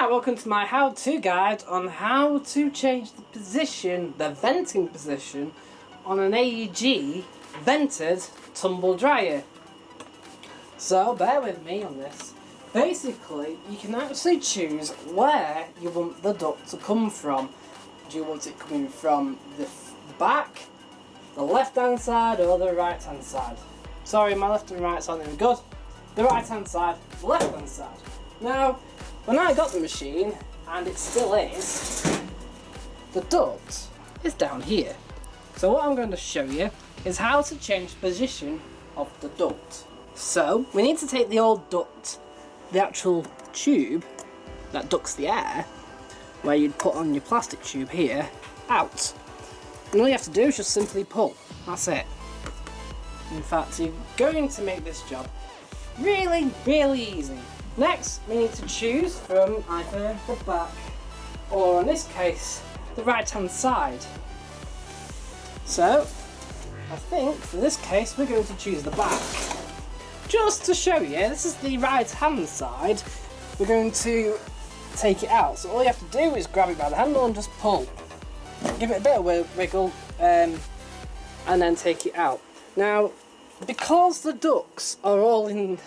Right, welcome to my how-to guide on how to change the position, the venting position, on an AEG vented tumble dryer. So bear with me on this. Basically, you can actually choose where you want the duct to come from. Do you want it coming from the back, the left-hand side, or the right-hand side? Sorry, my left and right aren't even good. The right-hand side, the left-hand side. Now, when I got the machine, and it still is, the duct is down here. So what I'm going to show you is how to change the position of the duct. So we need to take the old duct, the actual tube that ducts the air, where you'd put on your plastic tube here, out. And all you have to do is just simply pull. That's it. In fact, you're going to make this job really, really easy. Next, we need to choose from either the back or, in this case, the right-hand side. So, I think for this case we're going to choose the back. Just to show you, this is the right-hand side. We're going to take it out. So all you have to do is grab it by the handle and just pull. Give it a bit of wiggle and then take it out. Now, because the ducts are all in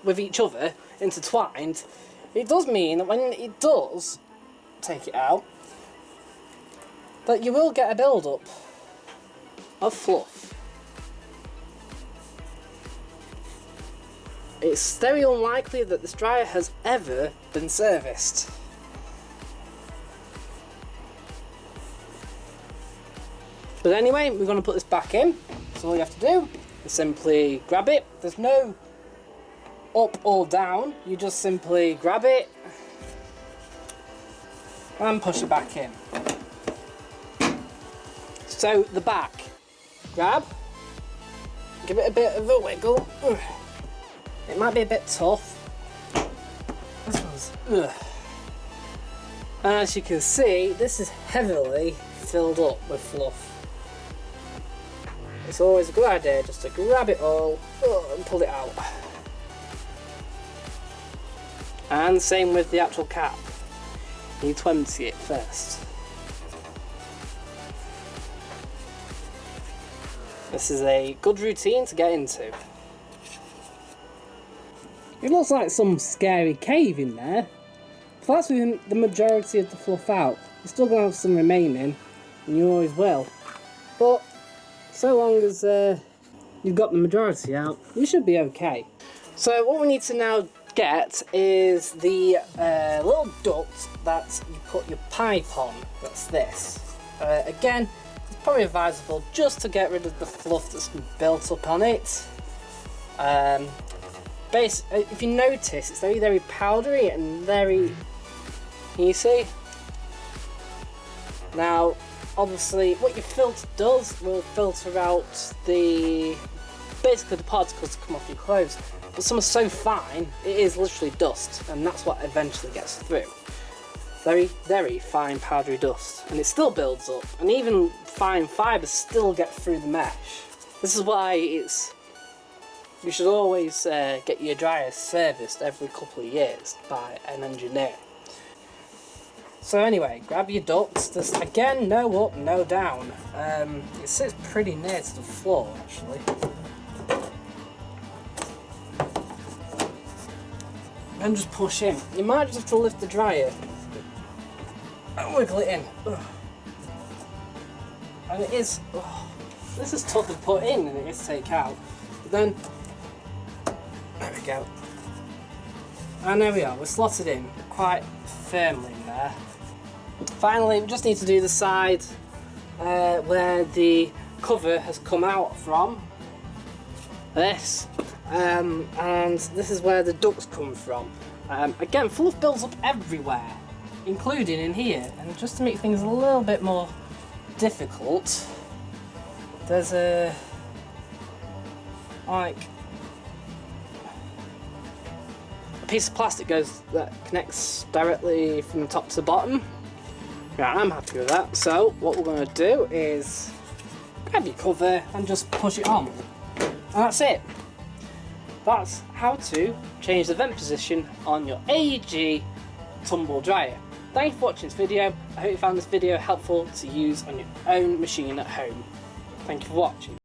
with each other, intertwined, it does mean that when it does take it out, that you will get a build-up of fluff. It's very unlikely that this dryer has ever been serviced. But anyway, we're going to put this back in, so all you have to do is simply grab it. There's no up or down, you just simply grab it and push it back in. So the back, grab, give it a bit of a wiggle. It might be a bit tough. This one's and as you can see, this is heavily filled up with fluff. It's always a good idea just to grab it all and pull it out. And same with the actual cap. You need to empty it first. This is a good routine to get into. It looks like some scary cave in there. If that's with the majority of the fluff out, you're still going to have some remaining, and you always will. But so long as you've got the majority out, you should be okay. So what we need to now get is the little duct that you put your pipe on. That's this. Again, it's probably advisable just to get rid of the fluff that's been built up on it. If you notice, it's very, very powdery and very. Can you see? Now, obviously, what your filter does will filter out basically the particles that come off your clothes. But some are so fine, it is literally dust, and that's what eventually gets through. Very, very fine powdery dust, and it still builds up, and even fine fibres still get through the mesh. This is why you should always get your dryer serviced every couple of years by an engineer. So anyway, grab your ducts. Just again, no up, no down. It sits pretty near to the floor actually. And just push in. You might just have to lift the dryer and wiggle it in. And it is, this is tough to put in and it is to take out. But then, there we go. And there we are, we're slotted in quite firmly in there. Finally, we just need to do the side where the cover has come out from. This. And this is where the ducts come from. Again, fluff builds up everywhere, including in here. And just to make things a little bit more difficult, there's a piece of plastic that connects directly from the top to the bottom. Right, I'm happy with that. So what we're going to do is grab your cover and just push it on. And that's it. That's how to change the vent position on your AEG tumble dryer. Thank you for watching this video. I hope you found this video helpful to use on your own machine at home. Thank you for watching.